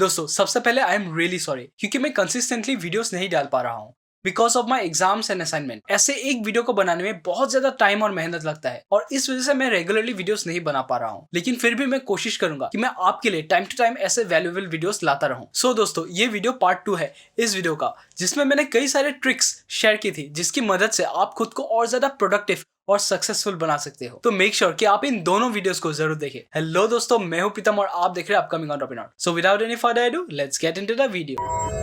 दोस्तों सबसे पहले आई एम रियली सॉरी क्योंकि मैं कंसिस्टेंटली वीडियोस नहीं डाल पा रहा हूँ because of my exams and assignment. ऐसे एक वीडियो को बनाने में बहुत ज्यादा टाइम और मेहनत लगता है और इस वजह से मैं रेगुलरली वीडियोस नहीं बना पा रहा हूँ, लेकिन फिर भी मैं कोशिश करूंगा कि मैं आपके लिए टाइम टू टाइम ऐसे वैल्यूएबल वीडियोस लाता रहूं। सो दोस्तों ये वीडियो पार्ट 2 है इस वीडियो का, जिसमें मैंने कई सारे ट्रिक्स शेयर की थी जिसकी मदद से आप खुद को और ज्यादा प्रोडक्टिव और सक्सेसफुल बना सकते हो। तो मेक श्योर कि आप इन दोनों वीडियोस को जरूर देखें। हेलो दोस्तों, मैं हूं प्रीतम और आप देख रहे हैं upcoming entrepreneur. So without any further ado let's get into the video.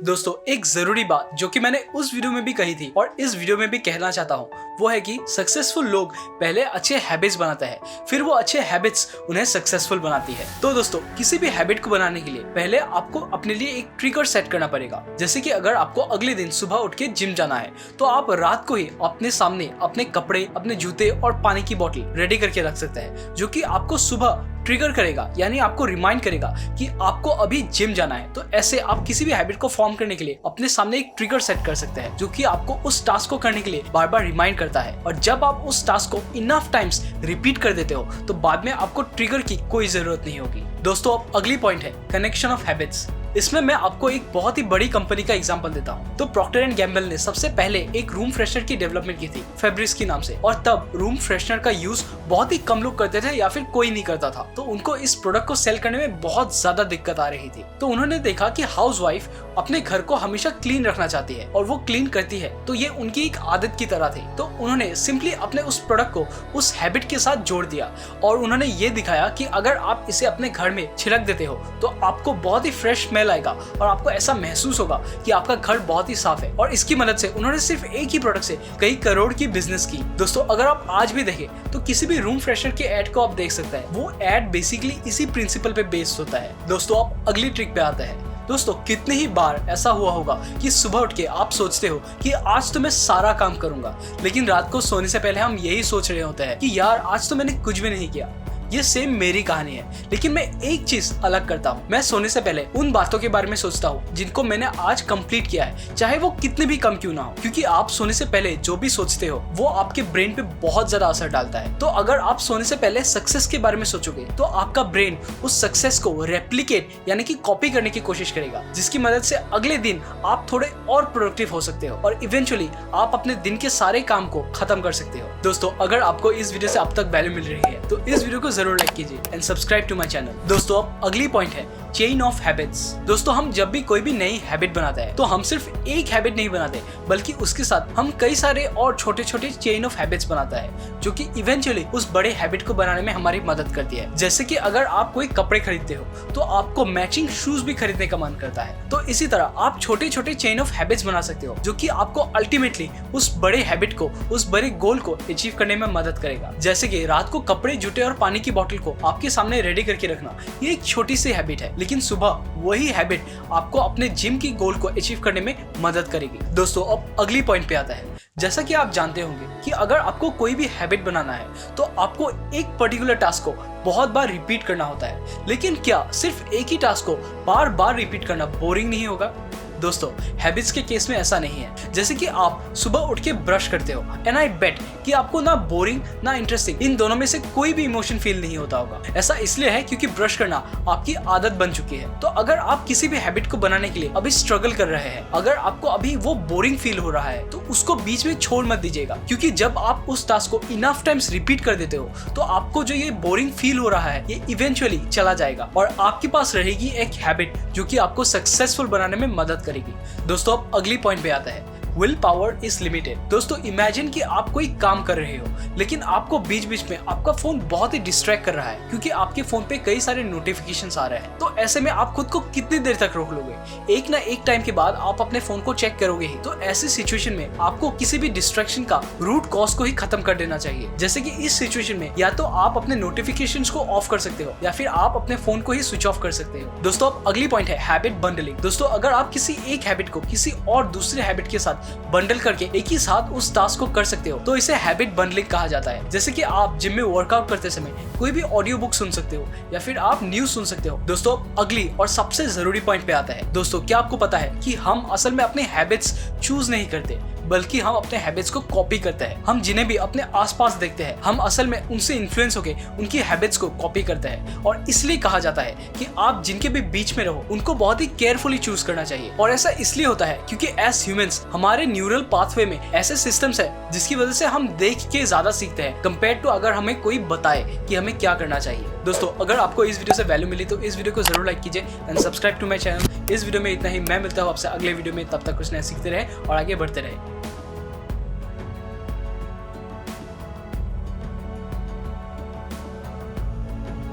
दोस्तों एक जरूरी बात जो कि मैंने उस वीडियो में भी कही थी और इस वीडियो में भी कहना चाहता हूँ वो है कि सक्सेसफुल लोग पहले अच्छे हैबिट्स बनाते हैं, फिर वो अच्छे हैबिट्स उन्हें सक्सेसफुल बनाती है। तो दोस्तों किसी भी हैबिट को बनाने के लिए पहले आपको अपने लिए एक ट्रिगर सेट करना पड़ेगा। जैसे कि अगर आपको अगले दिन सुबह उठ के जिम जाना है तो आप रात को ही अपने सामने अपने कपड़े, अपने जूते और पानी की बोतल रेडी करके रख सकते हैं, जो कि आपको सुबह ट्रिगर करेगा, यानी आपको रिमाइंड करेगा कि आपको अभी जिम जाना है। तो ऐसे आप किसी भी हैबिट को फॉर्म करने के लिए अपने सामने एक ट्रिगर सेट कर सकते हैं जो कि आपको उस टास्क को करने के लिए बार बार रिमाइंड करता है। और जब आप उस टास्क को इनफ टाइम्स रिपीट कर देते हो तो बाद में आपको ट्रिगर की कोई जरूरत नहीं होगी। दोस्तों अब अगली पॉइंट है कनेक्शन ऑफ हैबिट्स। इसमें मैं आपको एक बहुत ही बड़ी कंपनी का एग्जांपल देता हूँ। तो प्रॉक्टर एंड गैम्बल ने सबसे पहले एक रूम फ्रेशनर की डेवलपमेंट की थी फेब्रिक्स के नाम से, और तब रूम फ्रेशनर का यूज बहुत ही कम लोग करते थे या फिर कोई नहीं करता था। तो उनको इस प्रोडक्ट को सेल करने में बहुत ज्यादा दिक्कत आ रही थी। तो उन्होंने देखा कि हाउसवाइफ अपने घर को हमेशा क्लीन रखना चाहती है और वो क्लीन करती है, तो ये उनकी एक आदत की तरह थी। तो उन्होंने सिंपली अपने उस प्रोडक्ट को उस हैबिट के साथ जोड़ दिया और उन्होंने ये दिखाया कि अगर आप इसे अपने घर में छिड़क देते हो तो आपको बहुत ही फ्रेश स्मेल आएगा और आपको ऐसा महसूस होगा कि आपका घर बहुत ही साफ है। और इसकी मदद से उन्होंने सिर्फ एक ही प्रोडक्ट से कई करोड़ की बिजनेस की। दोस्तों अगर आप आज भी देखें तो किसी भी रूम फ्रेशनर के एड को आप देख सकते हैं, वो एड बेसिकली इसी प्रिंसिपल पे बेस्ड होता है। दोस्तों आप अगली ट्रिक पे आते हैं। दोस्तों कितने ही बार ऐसा हुआ होगा कि सुबह उठ के आप सोचते हो कि आज तो मैं सारा काम करूंगा, लेकिन रात को सोने से पहले हम यही सोच रहे होते हैं कि यार आज तो मैंने कुछ भी नहीं किया। ये सेम मेरी कहानी है, लेकिन मैं एक चीज अलग करता हूँ। मैं सोने से पहले उन बातों के बारे में सोचता हूँ जिनको मैंने आज कंप्लीट किया है, चाहे वो कितने भी कम क्यों ना हो, क्योंकि आप सोने से पहले जो भी सोचते हो वो आपके ब्रेन पे बहुत ज्यादा असर डालता है। तो अगर आप सोने से पहले सक्सेस के बारे में सोचोगे तो आपका ब्रेन उस सक्सेस को रेप्लिकेट यानी कि कॉपी करने की कोशिश करेगा, जिसकी मदद से अगले दिन आप थोड़े और प्रोडक्टिव हो सकते हो और इवेंचुअली आप अपने दिन के सारे काम को खत्म कर सकते हो। दोस्तों अगर आपको इस वीडियो से अब तक वैल्यू मिल रही है तो इस वीडियो को जरूर लाइक कीजिए and subscribe to my channel. दोस्तों अब अगली पॉइंट है चेन ऑफ हैबिट्स। दोस्तों हम जब भी कोई भी नई हैबिट बनाते हैं तो हम सिर्फ एक हैबिट नहीं बनाते, बल्कि उसके साथ हम कई सारे और छोटे छोटे चेन ऑफ हैबिट्स बनाता है जो कि इवेंचुअली उस बड़े हैबिट को बनाने में हमारी मदद करती है। जैसे कि अगर आप कोई कपड़े खरीदते हो तो आपको मैचिंग शूज भी खरीदने का मन करता है। तो इसी तरह आप छोटे छोटे चेन ऑफ हैबिट्स बना सकते हो जो कि आपको अल्टीमेटली उस बड़े हैबिट को, उस बड़े गोल को अचीव करने में मदद करेगा। जैसे कि रात को कपड़े, जूते और पानी की बोतल को आपके सामने रेडी करके रखना, ये एक छोटी सी हैबिट है, लेकिन सुबह वही हैबिट आपको अपने जिम की गोल को अचीव करने में मदद करेगी। दोस्तों अब अगली पॉइंट पे आता है। जैसा कि आप जानते होंगे कि अगर आपको कोई भी हैबिट बनाना है तो आपको एक पर्टिकुलर टास्क को बहुत बार रिपीट करना होता है, लेकिन क्या सिर्फ एक ही टास्क को बार बार रिपीट करना बोरिंग नहीं होगा? दोस्तों हैबिट्स के केस में ऐसा नहीं है। जैसे कि आप सुबह उठ के ब्रश करते हो एंड आई बेट कि आपको ना बोरिंग ना इंटरेस्टिंग, इन दोनों में से कोई भी इमोशन फील नहीं होता होगा। ऐसा इसलिए है क्योंकि ब्रश करना आपकी आदत बन चुकी है। तो अगर आप किसी भी हैबिट को बनाने के लिए अभी स्ट्रगल कर रहे हैं, अगर आपको अभी वो बोरिंग फील हो रहा है तो उसको बीच में छोड़ मत दीजिएगा, क्योंकि जब आप उस टास्क को इनफ टाइम्स रिपीट कर देते हो तो आपको जो ये बोरिंग फील हो रहा है ये इवेंचुअली चला जाएगा और आपके पास रहेगी एक हैबिट जो कि आपको सक्सेसफुल बनाने में मदद करेगी। दोस्तों अब अगली पॉइंट पे आता है विल पावर इज लिमिटेड। दोस्तों इमेजिन कि आप कोई काम कर रहे हो लेकिन आपको बीच बीच में आपका फोन बहुत ही डिस्ट्रैक्ट कर रहा है, क्योंकि आपके फोन पे कई सारे नोटिफिकेशंस आ रहे हैं। तो ऐसे में आप खुद को कितनी देर तक रोक लोगे? एक ना एक टाइम के बाद आप अपने फोन को चेक करोगे ही। तो ऐसी सिचुएशन में आपको किसी भी डिस्ट्रैक्शन का रूट कॉज को ही खत्म कर देना चाहिए। जैसे कि इस सिचुएशन में या तो आप अपने नोटिफिकेशंस को ऑफ कर सकते हो या फिर आप अपने फोन को ही स्विच ऑफ कर सकते हो। दोस्तों अब अगली पॉइंट है हैबिट बंडलिंग। दोस्तों अगर आप किसी एक हैबिट को किसी और दूसरे हैबिट के साथ बंडल करके एक ही साथ उस टास्क को कर सकते हो तो इसे हैबिट बंडलिंग कहा जाता है। जैसे कि आप जिम में वर्कआउट करते समय कोई भी ऑडियो बुक सुन सकते हो या फिर आप न्यूज सुन सकते हो। दोस्तों अगली और सबसे जरूरी पॉइंट पे आता है। दोस्तों क्या आपको पता है कि हम असल में अपने हैबिट्स चूज नहीं करते, बल्कि हम अपने हैबिट्स को कॉपी करते हैं। हम जिन्हें भी अपने आसपास देखते हैं हम असल में उनसे इन्फ्लुएंस होकर उनकी हैबिट्स को कॉपी करते हैं। और इसलिए कहा जाता है कि आप जिनके भी बीच में रहो उनको बहुत ही केयरफुली चूज करना चाहिए। और ऐसा इसलिए होता है क्योंकि एज ह्यूमंस हमारे न्यूरल पाथवे में ऐसे सिस्टम्स है जिसकी वजह से हम देख के ज्यादा सीखते हैं कंपेयर टू अगर हमें कोई बताए कि हमें क्या करना चाहिए। दोस्तों अगर आपको इस वीडियो से वैल्यू मिली तो इस वीडियो को जरूर लाइक कीजिए and subscribe to my channel. इस वीडियो में इतना ही, मैं मिलता हूँ आपसे अगले वीडियो में, तब तक कुछ नया सीखते रहे और आगे बढ़ते रहे।